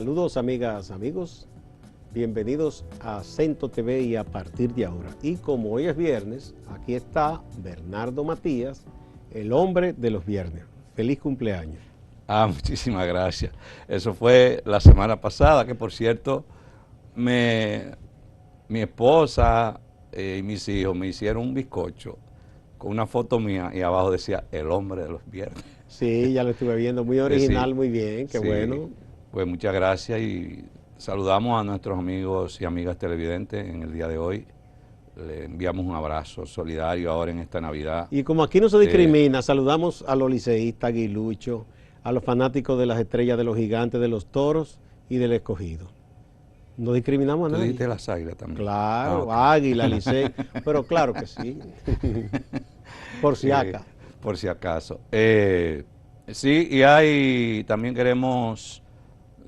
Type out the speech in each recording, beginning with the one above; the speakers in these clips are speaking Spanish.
Saludos amigas, amigos, bienvenidos a Acento TV y a partir de ahora. Y como hoy es viernes, aquí está Bernardo Matías, el hombre de los viernes. Feliz cumpleaños. Muchísimas gracias. Eso fue la semana pasada, que por cierto, mi esposa y mis hijos me hicieron un bizcocho con una foto mía y abajo decía, el hombre de los viernes. Sí, ya lo estuve viendo, muy original, sí, muy bien, qué sí, bueno. Pues muchas gracias y saludamos a nuestros amigos y amigas televidentes en el día de hoy. Le enviamos un abrazo solidario ahora en esta Navidad. Y como aquí no se discrimina, saludamos a los liceístas, aguiluchos, a los fanáticos de las estrellas, de los gigantes, de los toros y del escogido. No discriminamos a nadie. Tú dijiste las águilas también. Claro, okay. Águila, licey, pero claro que sí. Por si acaso. Por si acaso. Sí, y también queremos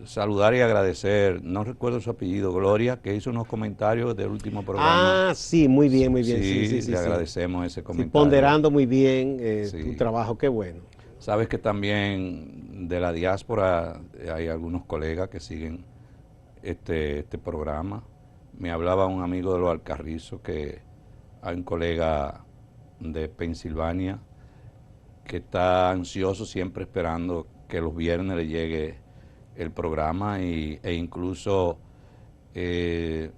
saludar y agradecer, no recuerdo su apellido, Gloria, que hizo unos comentarios del último programa. Sí, muy bien, muy bien. Sí, le agradecemos ese comentario. Sí, ponderando muy bien tu trabajo, qué bueno. Sabes que también de la diáspora hay algunos colegas que siguen este programa. Me hablaba un amigo de los Alcarrizos que hay un colega de Pensilvania que está ansioso, siempre esperando que los viernes le llegue el programa e incluso él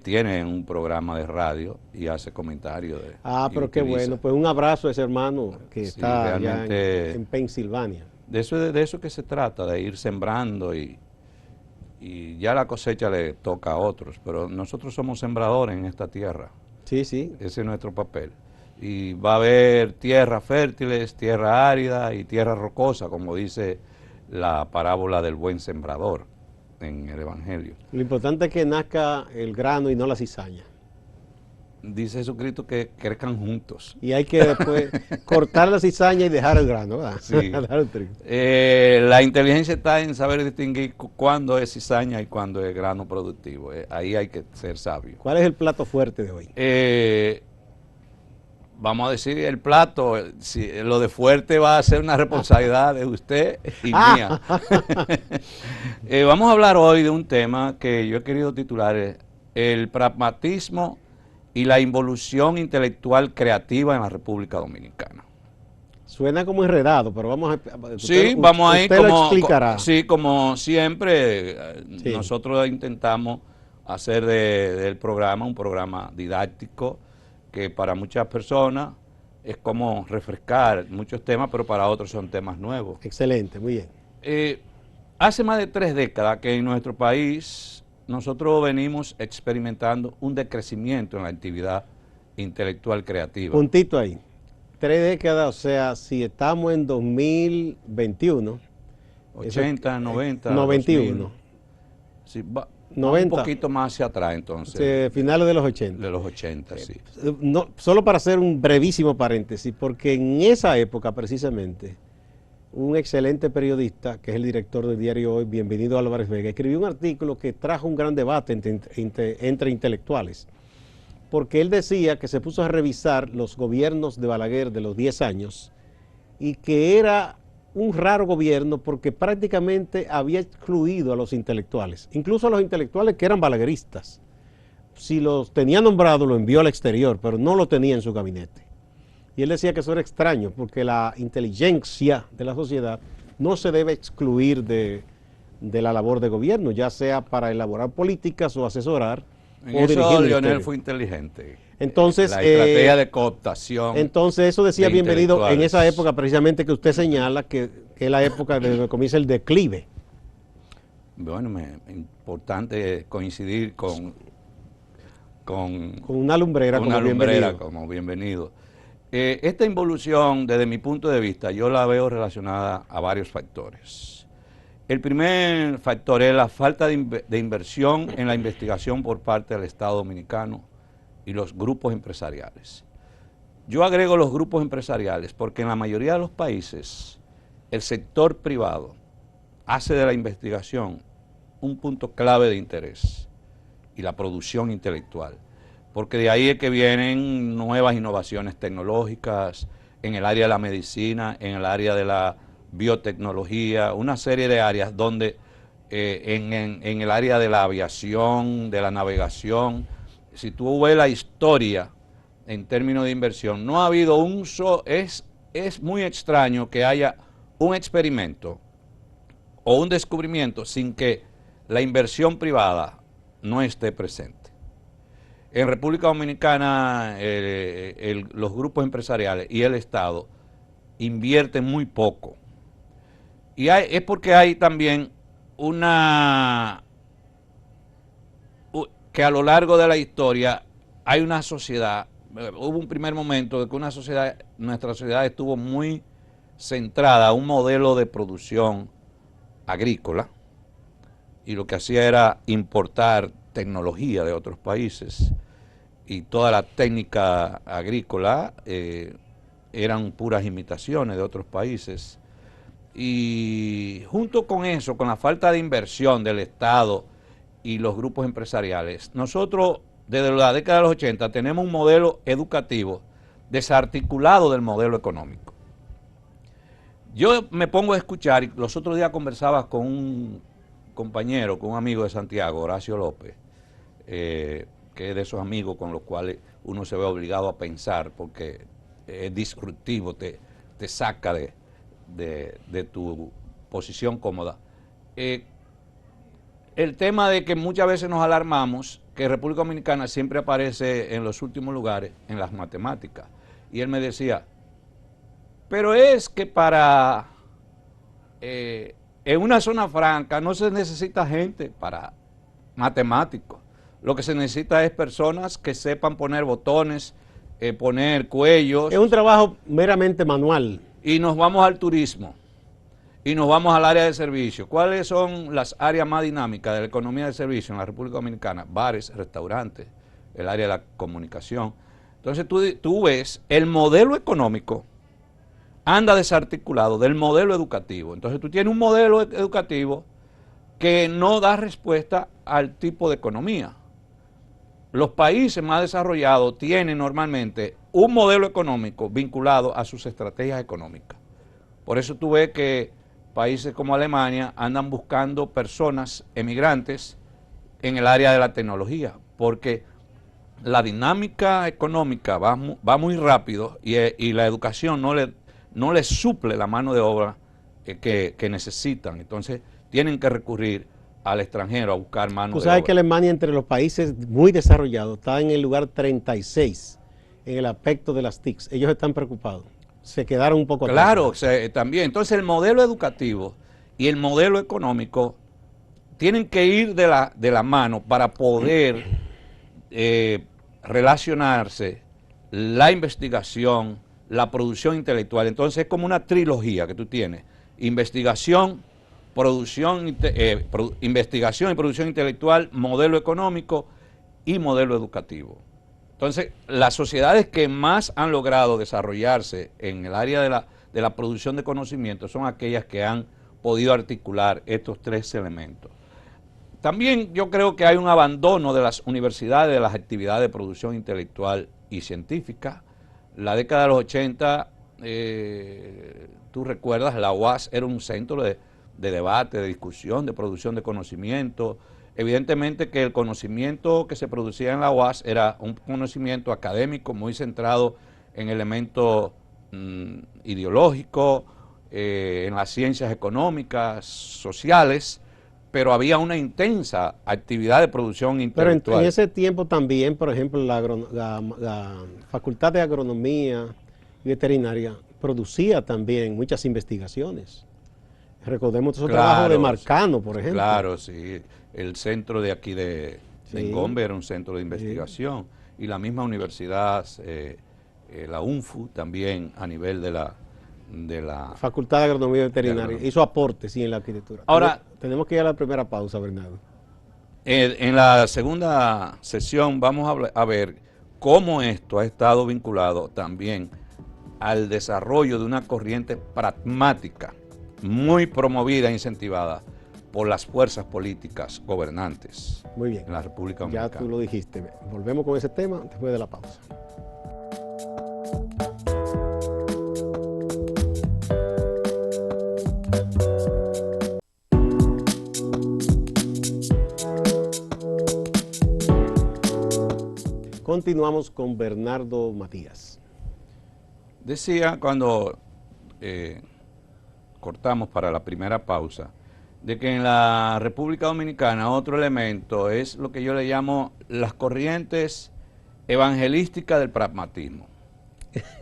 tiene un programa de radio y hace comentarios. Pero qué bueno, pues un abrazo a ese hermano que está allá en Pensilvania. De eso que se trata, de ir sembrando y ya la cosecha le toca a otros, pero nosotros somos sembradores en esta tierra. Sí, sí. Ese es nuestro papel. Y va a haber tierras fértiles, tierra árida y tierra rocosa, como dice la parábola del buen sembrador en el Evangelio. Lo importante es que nazca el grano y no la cizaña. Dice Jesucristo que crezcan juntos. Y hay que después cortar la cizaña y dejar el grano, ¿verdad? Sí. Dejar el trigo. La inteligencia está en saber distinguir cuándo es cizaña y cuándo es grano productivo. Ahí hay que ser sabio. ¿Cuál es el plato fuerte de hoy? Vamos a decir el plato, si lo de fuerte va a ser una responsabilidad de usted y mía. Vamos a hablar hoy de un tema que yo he querido titular, el pragmatismo y la involución intelectual creativa en la República Dominicana. Suena como enredado, pero vamos a... Sí, vamos ahí, usted lo explicará. Sí, como siempre, sí. Nosotros intentamos hacer del programa un programa didáctico, que para muchas personas es como refrescar muchos temas, pero para otros son temas nuevos. Excelente, muy bien. Hace más de 3 décadas que en nuestro país nosotros venimos experimentando un decrecimiento en la actividad intelectual creativa. Puntito ahí. 3 décadas, o sea, si estamos en 2021. 80, 90. 91. 2000, sí, 90. Un poquito más hacia atrás entonces. Finales de los 80. De los 80, sí. No, solo para hacer un brevísimo paréntesis, porque en esa época precisamente, un excelente periodista, que es el director del diario Hoy, Bienvenido Álvarez Vega, escribió un artículo que trajo un gran debate entre intelectuales, porque él decía que se puso a revisar los gobiernos de Balaguer de los 10 años y que era un raro gobierno porque prácticamente había excluido a los intelectuales, incluso a los intelectuales que eran balagueristas. Si los tenía nombrado, lo envió al exterior, pero no lo tenía en su gabinete. Y él decía que eso era extraño, porque la inteligencia de la sociedad no se debe excluir de la labor de gobierno, ya sea para elaborar políticas o asesorar. En eso Lionel fue inteligente. Entonces, la estrategia de cooptación. Entonces eso decía Bienvenido en esa época precisamente que usted señala que es la época de donde comienza el declive. Bueno, es importante coincidir con una lumbrera, como Bienvenido. Esta involución, desde mi punto de vista, yo la veo relacionada a varios factores. El primer factor es la falta de inversión en la investigación por parte del Estado Dominicano y los grupos empresariales. Yo agrego los grupos empresariales porque en la mayoría de los países el sector privado hace de la investigación un punto clave de interés y la producción intelectual, porque de ahí es que vienen nuevas innovaciones tecnológicas en el área de la medicina, en el área de la biotecnología, una serie de áreas donde en el área de la aviación, de la navegación. Si tú ves la historia en términos de inversión, no ha habido es muy extraño que haya un experimento o un descubrimiento sin que la inversión privada no esté presente. En República Dominicana los grupos empresariales y el Estado invierten muy poco. Y es porque hay también que a lo largo de la historia hay una sociedad, hubo un primer momento de que nuestra sociedad estuvo muy centrada a un modelo de producción agrícola, y lo que hacía era importar tecnología de otros países, y toda la técnica agrícola eran puras imitaciones de otros países. Y junto con eso, con la falta de inversión del Estado y los grupos empresariales, nosotros desde la década de los 80 tenemos un modelo educativo desarticulado del modelo económico. Yo me pongo a escuchar, y los otros días conversaba con un compañero, con un amigo de Santiago, Horacio López, que es de esos amigos con los cuales uno se ve obligado a pensar porque es disruptivo, te saca de tu posición cómoda. El tema de que muchas veces nos alarmamos que República Dominicana siempre aparece en los últimos lugares en las matemáticas. Y él me decía, pero es que en una zona franca no se necesita gente para matemáticos. Lo que se necesita es personas que sepan poner botones, poner cuellos. Es un trabajo meramente manual. Y nos vamos al turismo. Y nos vamos al área de servicio. ¿Cuáles son las áreas más dinámicas de la economía de servicio en la República Dominicana? Bares, restaurantes, el área de la comunicación. Entonces tú ves, el modelo económico anda desarticulado del modelo educativo. Entonces tú tienes un modelo educativo que no da respuesta al tipo de economía. Los países más desarrollados tienen normalmente un modelo económico vinculado a sus estrategias económicas. Por eso tú ves que países como Alemania andan buscando personas emigrantes en el área de la tecnología, porque la dinámica económica va muy rápido y la educación no le suple la mano de obra que necesitan. Entonces tienen que recurrir al extranjero a buscar mano de obra. Tú sabes que Alemania, entre los países muy desarrollados, está en el lugar 36 en el aspecto de las TICs. Ellos están preocupados. Se quedaron un poco atrás. Claro, también. Entonces el modelo educativo y el modelo económico tienen que ir de la mano para poder relacionarse la investigación, la producción intelectual. Entonces es como una trilogía que tú tienes. Investigación, investigación y producción intelectual, modelo económico y modelo educativo. Entonces, las sociedades que más han logrado desarrollarse en el área de la producción de conocimiento son aquellas que han podido articular estos tres elementos. También yo creo que hay un abandono de las universidades de las actividades de producción intelectual y científica. La década de los 80, tú recuerdas, la UAS era un centro de debate, de discusión, de producción de conocimiento. Evidentemente que el conocimiento que se producía en la UAS era un conocimiento académico muy centrado en elementos ideológicos, en las ciencias económicas, sociales, pero había una intensa actividad de producción intelectual. Pero en ese tiempo también, por ejemplo, la Facultad de Agronomía y Veterinaria producía también muchas investigaciones. Recordemos esos trabajos de Marcano, por ejemplo. Claro, sí. El centro de aquí de Engombe era un centro de investigación. Sí. Y la misma universidad, la UNFU, también a nivel de la Facultad de Agronomía y Veterinaria. Hizo aportes, sí, en la arquitectura. Ahora, tenemos que ir a la primera pausa, Bernardo. En la segunda sesión vamos a ver cómo esto ha estado vinculado también al desarrollo de una corriente pragmática muy promovida e incentivada por las fuerzas políticas gobernantes. Muy bien. En la República Dominicana. Ya tú lo dijiste. Volvemos con ese tema después de la pausa. Continuamos con Bernardo Matías. Decía cuando cortamos para la primera pausa, de que en la República Dominicana otro elemento es lo que yo le llamo las corrientes evangelísticas del pragmatismo.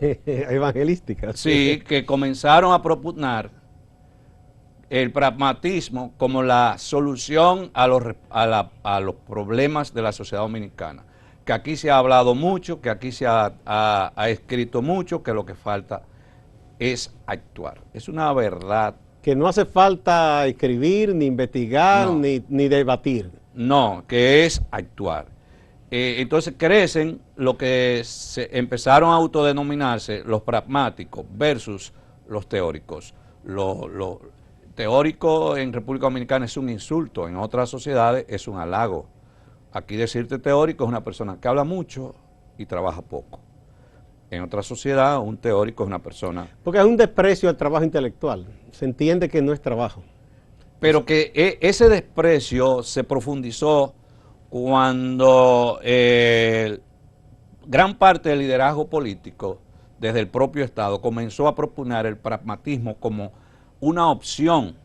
Evangelísticas. Sí, que comenzaron a propugnar el pragmatismo como la solución a los problemas de la sociedad dominicana. Que aquí se ha hablado mucho, que aquí se ha escrito mucho, que lo que falta es actuar. Es una verdad. Que no hace falta escribir, ni investigar, No. ni debatir. No, que es actuar. Entonces crecen lo que se empezaron a autodenominarse los pragmáticos versus los teóricos. Lo teórico en República Dominicana es un insulto, en otras sociedades es un halago. Aquí decirte teórico es una persona que habla mucho y trabaja poco. En otra sociedad, un teórico es una persona... Porque es un desprecio al trabajo intelectual. Se entiende que no es trabajo. Pero que ese desprecio se profundizó cuando gran parte del liderazgo político, desde el propio Estado, comenzó a propugnar el pragmatismo como una opción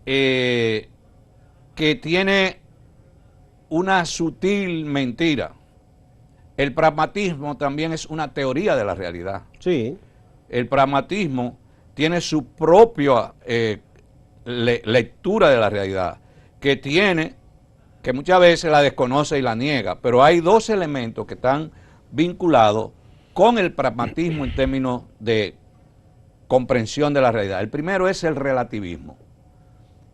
que tiene una sutil mentira. El pragmatismo también es una teoría de la realidad. Sí. El pragmatismo tiene su propia lectura de la realidad, que muchas veces la desconoce y la niega, pero hay dos elementos que están vinculados con el pragmatismo en términos de comprensión de la realidad. El primero es el relativismo.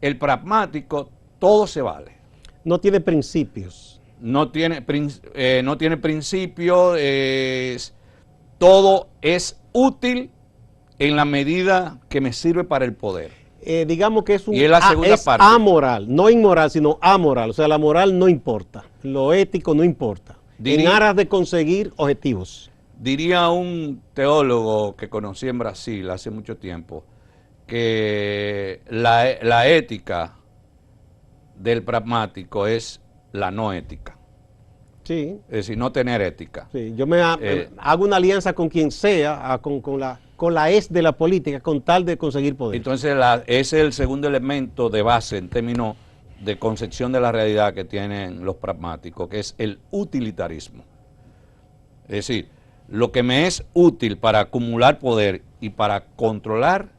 El pragmático, todo se vale. No tiene principios. No tiene principio, todo es útil en la medida que me sirve para el poder. Digamos que es Y es la segunda parte. Amoral, no inmoral, sino amoral. O sea, la moral no importa, lo ético no importa. En aras de conseguir objetivos. Diría un teólogo que conocí en Brasil hace mucho tiempo, que la ética del pragmático es la no ética. Sí. Es decir, no tener ética. Sí. Yo hago una alianza con quien sea, con la es de la política, con tal de conseguir poder. Entonces, ese es el segundo elemento de base en términos de concepción de la realidad que tienen los pragmáticos, que es el utilitarismo. Es decir, lo que me es útil para acumular poder y para controlar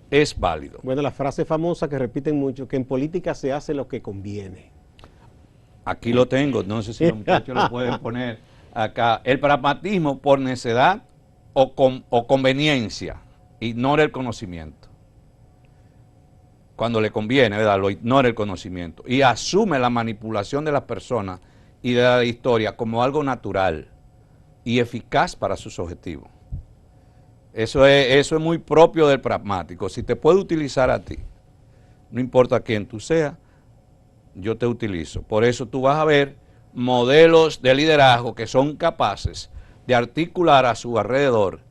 es válido. Bueno, la frase famosa que repiten mucho, que en política se hace lo que conviene. Aquí lo tengo, no sé si los muchachos lo pueden poner acá. El pragmatismo por necedad o conveniencia ignora el conocimiento. Cuando le conviene, ¿verdad? Lo ignora el conocimiento y asume la manipulación de las personas y de la historia como algo natural y eficaz para sus objetivos. Eso es muy propio del pragmático. Si te puede utilizar a ti, no importa quién tú seas, yo te utilizo. Por eso tú vas a ver modelos de liderazgo que son capaces de articular a su alrededor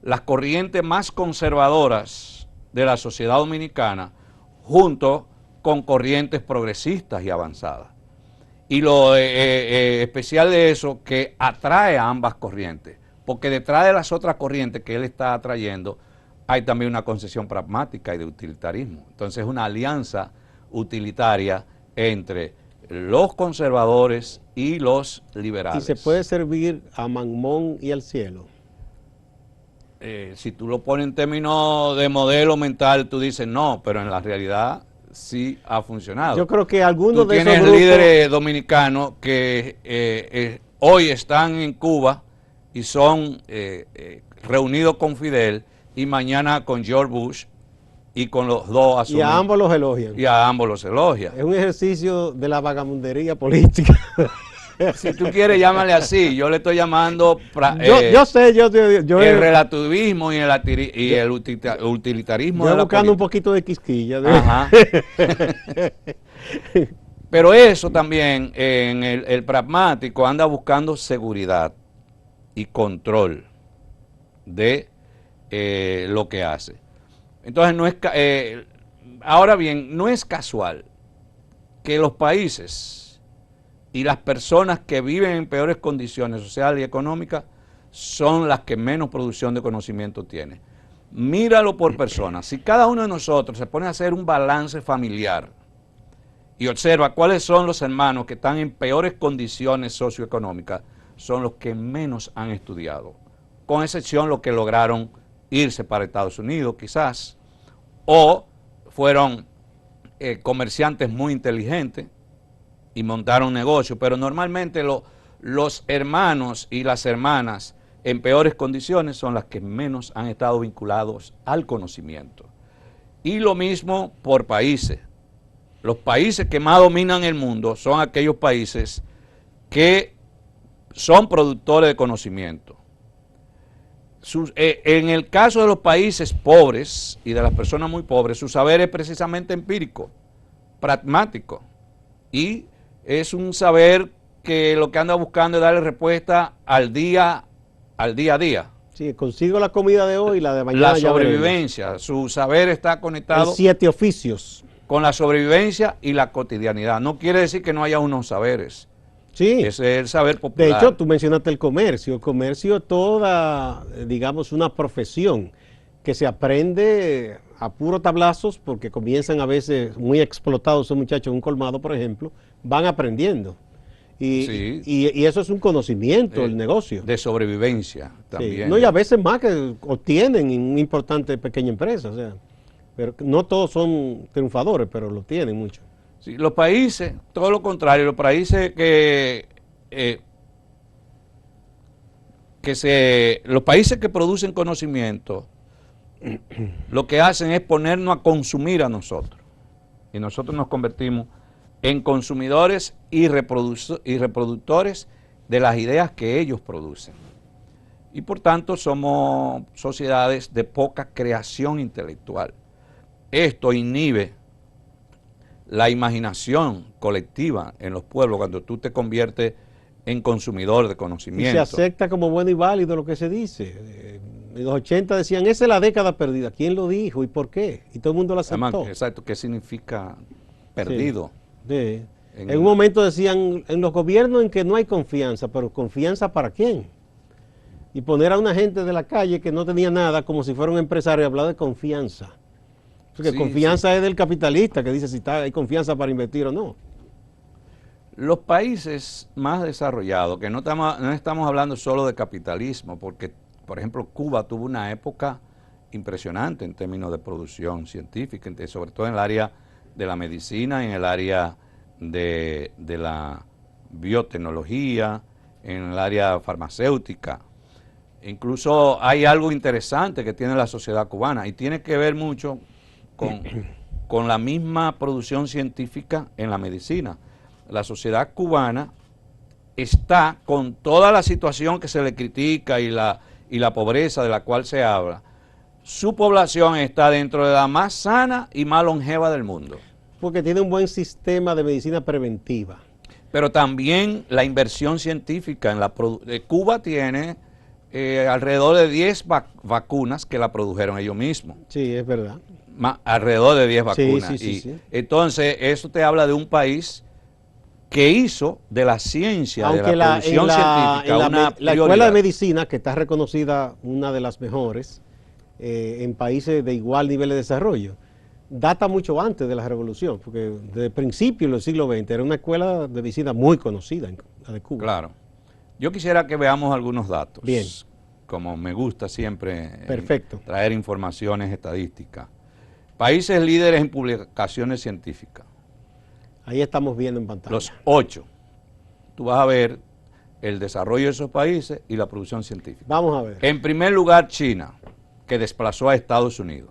las corrientes más conservadoras de la sociedad dominicana junto con corrientes progresistas y avanzadas. Y lo especial de eso, que atrae a ambas corrientes, porque detrás de las otras corrientes que él está atrayendo hay también una concepción pragmática y de utilitarismo. Entonces es una alianza utilitaria entre los conservadores y los liberales. ¿Y se puede servir a Mamón y al cielo? Si tú lo pones en términos de modelo mental, tú dices no, pero en la realidad sí ha funcionado. Yo creo que algunos de esos tienes grupos... líderes dominicanos que hoy están en Cuba y son reunidos con Fidel y mañana con George Bush y con los dos asumen. Y a ambos los elogian. Y a ambos los elogia. Es un ejercicio de la vagabundería política. Si tú quieres, llámale así. Yo le estoy llamando yo sé, el relativismo y el utilitarismo. Yo de la buscando un política. poquito de quisquilla. Ajá. Pero eso también, en el pragmático anda buscando seguridad y control de lo que hace. Entonces, no es ahora bien, no es casual que los países y las personas que viven en peores condiciones sociales y económicas son las que menos producción de conocimiento tienen. Míralo por persona. Si cada uno de nosotros se pone a hacer un balance familiar y observa cuáles son los hermanos que están en peores condiciones socioeconómicas, son los que menos han estudiado, con excepción los que lograron irse para Estados Unidos quizás, o fueron comerciantes muy inteligentes y montaron negocio, pero normalmente los hermanos y las hermanas en peores condiciones son las que menos han estado vinculados al conocimiento. Y lo mismo por países. Los países que más dominan el mundo son aquellos países que son productores de conocimiento. En el caso de los países pobres y de las personas muy pobres, su saber es precisamente empírico, pragmático, y es un saber que lo que anda buscando es darle respuesta al día a día. Sí, consigo la comida de hoy y la de mañana. La sobrevivencia, su saber está conectado. 7 oficios. Con la sobrevivencia y la cotidianidad. No quiere decir que no haya unos saberes. Sí. Ese es el saber popular. De hecho, tú mencionaste el comercio. El comercio es toda, digamos, una profesión que se aprende a puro tablazos porque comienzan a veces muy explotados esos muchachos en un colmado, por ejemplo, van aprendiendo. Y eso es un conocimiento, el negocio. De sobrevivencia también. Sí. No, y a veces más que obtienen en una importante pequeña empresa. O sea, pero no todos son triunfadores, pero lo tienen mucho. Sí, los países, todo lo contrario, los países los países que producen conocimiento, lo que hacen es ponernos a consumir a nosotros. Y nosotros nos convertimos en consumidores y reproductores de las ideas que ellos producen. Y por tanto somos sociedades de poca creación intelectual. Esto inhibe la imaginación colectiva en los pueblos cuando tú te conviertes en consumidor de conocimiento. Y se acepta como bueno y válido lo que se dice. En los 80 decían, esa es la década perdida. ¿Quién lo dijo y por qué? Y todo el mundo lo aceptó. Además, exacto, ¿qué significa perdido? Sí. En un momento decían, en los gobiernos en que no hay confianza, pero ¿confianza para quién? Y poner a una gente de la calle que no tenía nada como si fuera un empresario y hablar de confianza. Porque confianza es del capitalista que dice si hay confianza para invertir o no. Los países más desarrollados, que no estamos hablando solo de capitalismo, porque por ejemplo Cuba tuvo una época impresionante en términos de producción científica, sobre todo en el área de la medicina, en el área de la biotecnología, en el área farmacéutica. Incluso hay algo interesante que tiene la sociedad cubana y tiene que ver mucho con la misma producción científica en la medicina. La sociedad cubana está, con toda la situación que se le critica y la pobreza de la cual se habla, su población está dentro de la más sana y más longeva del mundo. Porque tiene un buen sistema de medicina preventiva. Pero también la inversión científica en Cuba tiene alrededor de 10 vacunas que la produjeron ellos mismos. Sí, es verdad. Alrededor de 10 vacunas. Sí. Entonces, eso te habla de un país que hizo de la ciencia, de la producción científica, la escuela de medicina, que está reconocida una de las mejores en países de igual nivel de desarrollo, data mucho antes de la revolución, porque desde principios del siglo XX era una escuela de medicina muy conocida, la de Cuba. Claro. Yo quisiera que veamos algunos datos. Bien. Como me gusta siempre traer informaciones estadísticas. Países líderes en publicaciones científicas. Ahí estamos viendo en pantalla. Los 8. Tú vas a ver el desarrollo de esos países y la producción científica. Vamos a ver. En primer lugar, China, que desplazó a Estados Unidos.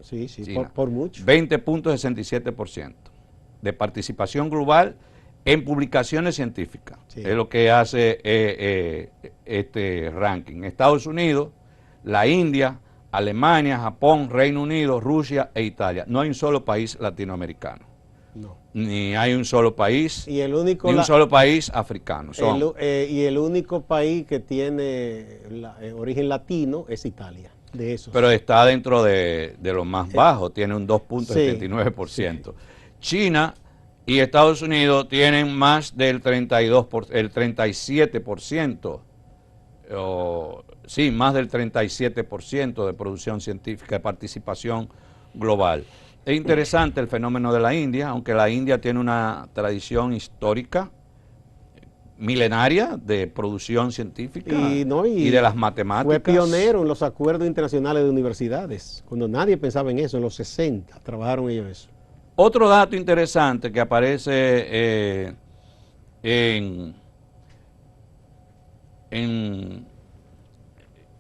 Sí, por mucho. 20.67% de participación global en publicaciones científicas. Sí. Es lo que hace este ranking. Estados Unidos, la India, Alemania, Japón, Reino Unido, Rusia e Italia. No hay un solo país latinoamericano. No. Ni hay un solo país, y el único ni un solo país africano. Y el único país que tiene origen latino es Italia. De esos. Pero está dentro de los más bajos, tiene un 2.79%. Sí. China y Estados Unidos tienen más del 37%, sí, más del 37% de producción científica, de participación global. Es interesante el fenómeno de la India, aunque la India tiene una tradición histórica milenaria de producción científica y de las matemáticas. Fue pionero en los acuerdos internacionales de universidades, cuando nadie pensaba en eso, en los 60 trabajaron ellos eso. Otro dato interesante que aparece en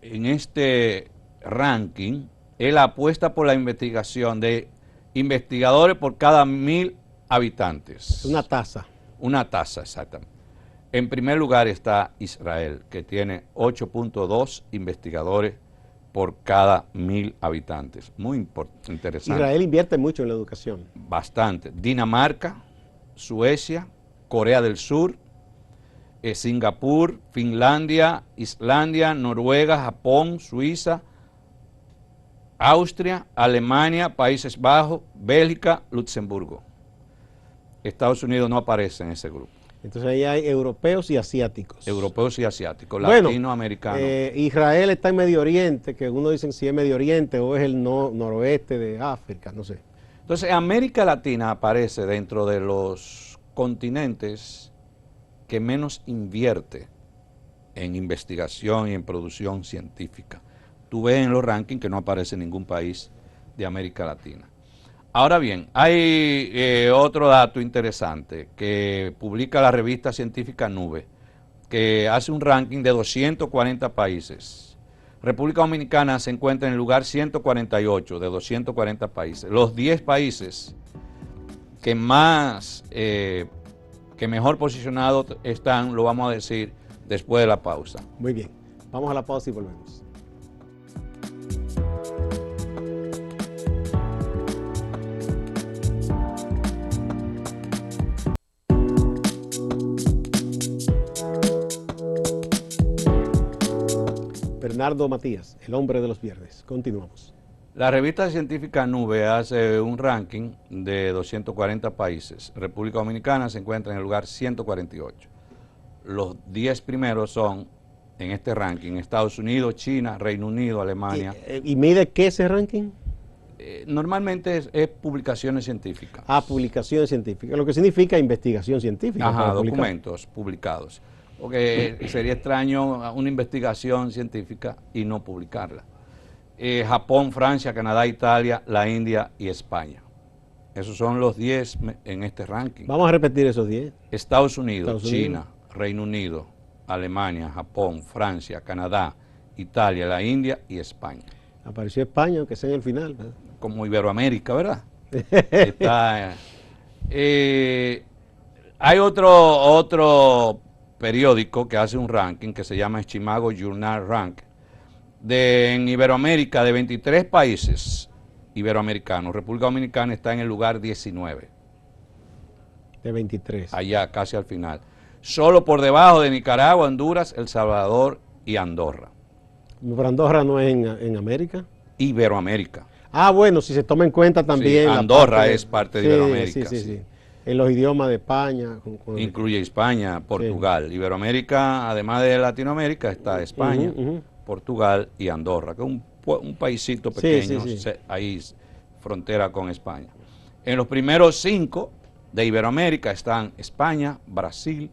este ranking es la apuesta por la investigación de investigadores por cada 1000 habitantes. Una tasa. Una tasa, exactamente. En primer lugar está Israel, que tiene 8.2 investigadores por cada 1000 habitantes. Muy interesante. Israel invierte mucho en la educación. Bastante. Dinamarca, Suecia, Corea del Sur, Singapur, Finlandia, Islandia, Noruega, Japón, Suiza, Austria, Alemania, Países Bajos, Bélgica, Luxemburgo. Estados Unidos no aparece en ese grupo. Entonces ahí hay europeos y asiáticos. Europeos y asiáticos, bueno, latinoamericanos. Israel está en Medio Oriente, que uno dicen si es Medio Oriente o es el noroeste de África, no sé. Entonces América Latina aparece dentro de los continentes que menos invierte en investigación y en producción científica. Tú ves en los rankings que no aparece ningún país de América Latina. Ahora bien, hay otro dato interesante que publica la revista científica Nube, que hace un ranking de 240 países. República Dominicana se encuentra en el lugar 148 de 240 países. Los 10 países que mejor posicionados están, lo vamos a decir después de la pausa. Muy bien, vamos a la pausa y volvemos. Bernardo Matías, el hombre de los viernes. Continuamos. La revista científica Nube hace un ranking de 240 países. República Dominicana se encuentra en el lugar 148. Los 10 primeros son, en este ranking, Estados Unidos, China, Reino Unido, Alemania. ¿Y mide qué ese ranking? Normalmente es publicaciones científicas. Ah, publicaciones científicas, lo que significa investigación científica. Ajá, documentos publicados. Porque sería extraño una investigación científica y no publicarla. Japón, Francia, Canadá, Italia, la India y España. Esos son los 10 en este ranking. Vamos a repetir esos 10. Estados Unidos, China, Reino Unido, Alemania, Japón, Francia, Canadá, Italia, la India y España. Apareció España, aunque sea en el final, ¿verdad? Como Iberoamérica, ¿verdad? Está, hay otro periódico que hace un ranking que se llama Chicago Journal Rank, en Iberoamérica, de 23 países iberoamericanos. República Dominicana está en el lugar 19. De 23. Allá, casi al final. Solo por debajo de Nicaragua, Honduras, El Salvador y Andorra. ¿Pero Andorra no es en América? Iberoamérica. Ah, bueno, si se toma en cuenta también... Sí, Andorra es parte de Iberoamérica. Sí. En los idiomas de España. Incluye España, Portugal. Iberoamérica, además de Latinoamérica, está España, Portugal y Andorra, que es un paísito pequeño, ahí frontera con España. En los primeros 5 de Iberoamérica están España, Brasil,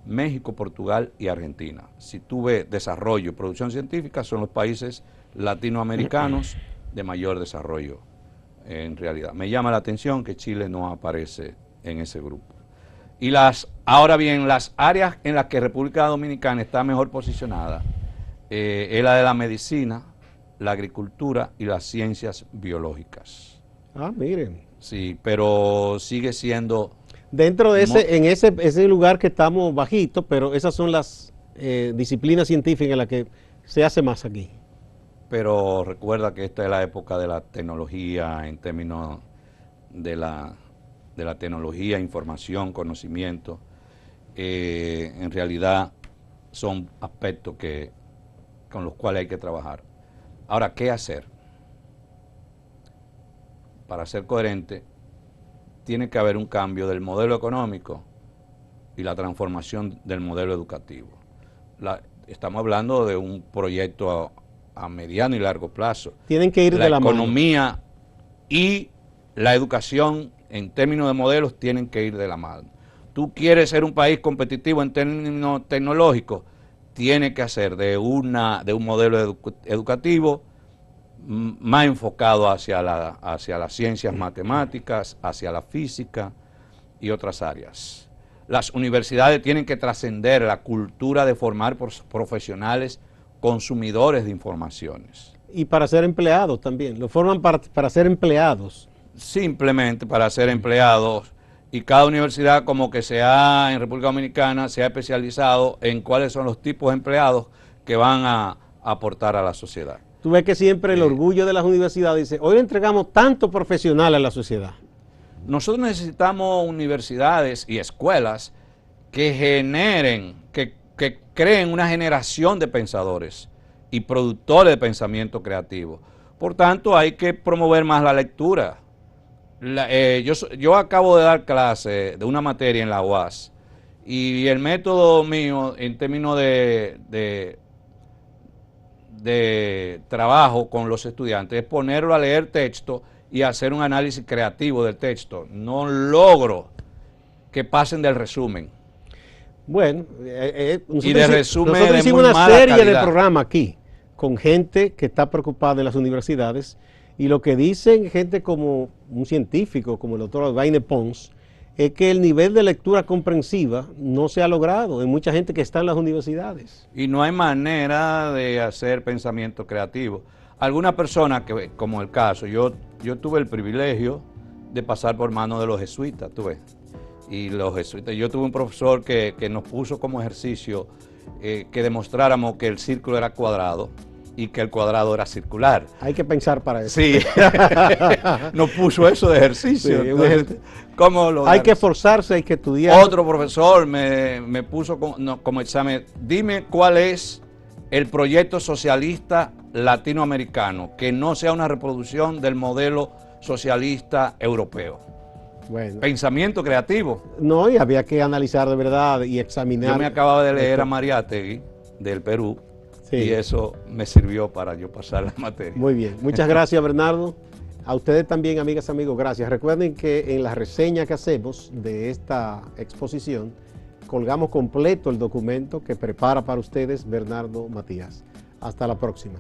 México, Portugal y Argentina. Si tú ves desarrollo y producción científica, son los países latinoamericanos de mayor desarrollo en realidad. Me llama la atención que Chile no aparece en ese grupo. Y ahora bien, las áreas en las que República Dominicana está mejor posicionada es la de la medicina, la agricultura y las ciencias biológicas. Ah, miren. Sí, pero sigue siendo... Dentro de ese lugar que estamos bajitos, pero esas son las disciplinas científicas en las que se hace más aquí. Pero recuerda que esta es la época de la tecnología, en términos de la tecnología, información, conocimiento. En realidad son aspectos con los cuales hay que trabajar. Ahora, ¿qué hacer? Para ser coherente, tiene que haber un cambio del modelo económico y la transformación del modelo educativo. Estamos hablando de un proyecto a mediano y largo plazo. Tienen que ir de la mano. La economía y la educación en términos de modelos tienen que ir de la mano. Tú quieres ser un país competitivo en términos tecnológicos, tiene que hacer de un modelo educativo más enfocado hacia las ciencias matemáticas, hacia la física y otras áreas. Las universidades tienen que trascender la cultura de formar profesionales consumidores de informaciones. Y para ser empleados también, lo forman para ser empleados. Simplemente para ser empleados, y cada universidad como que en República Dominicana se ha especializado en cuáles son los tipos de empleados que van a aportar a la sociedad. Tú ves que siempre el orgullo de las universidades dice, hoy le entregamos tanto profesional a la sociedad. Nosotros necesitamos universidades y escuelas que generen, que creen una generación de pensadores y productores de pensamiento creativo. Por tanto, hay que promover más la lectura. Yo acabo de dar clase de una materia en la UAS y el método mío en términos de trabajo con los estudiantes es ponerlo a leer texto y hacer un análisis creativo del texto. No logro que pasen del resumen. Bueno, y de resumen nosotros de hicimos muy una mala serie de calidad. programas aquí con gente que está preocupada en las universidades y lo que dicen gente como un científico, como el doctor Albaine Pons, es que el nivel de lectura comprensiva no se ha logrado en mucha gente que está en las universidades. Y no hay manera de hacer pensamiento creativo. Alguna persona, que, como el caso, yo tuve el privilegio de pasar por manos de los jesuitas, tú ves. Y los jesuitas, yo tuve un profesor que nos puso como ejercicio que demostráramos que el círculo era cuadrado y que el cuadrado era circular. Hay que pensar para eso. Sí, nos puso eso de ejercicio. Sí, Entonces, ¿cómo lo hay que esforzarse, hay que estudiar. Otro profesor me puso como examen, dime cuál es el proyecto socialista latinoamericano que no sea una reproducción del modelo socialista europeo. Bueno. Pensamiento creativo. No, y había que analizar de verdad y examinar. Yo me acababa de leer a Mariátegui del Perú, sí, y eso me sirvió para yo pasar la materia. Muy bien, muchas gracias Bernardo. A ustedes también, amigas, amigos, gracias. Recuerden que en la reseña que hacemos de esta exposición colgamos completo el documento que prepara para ustedes Bernardo Matías. Hasta la próxima.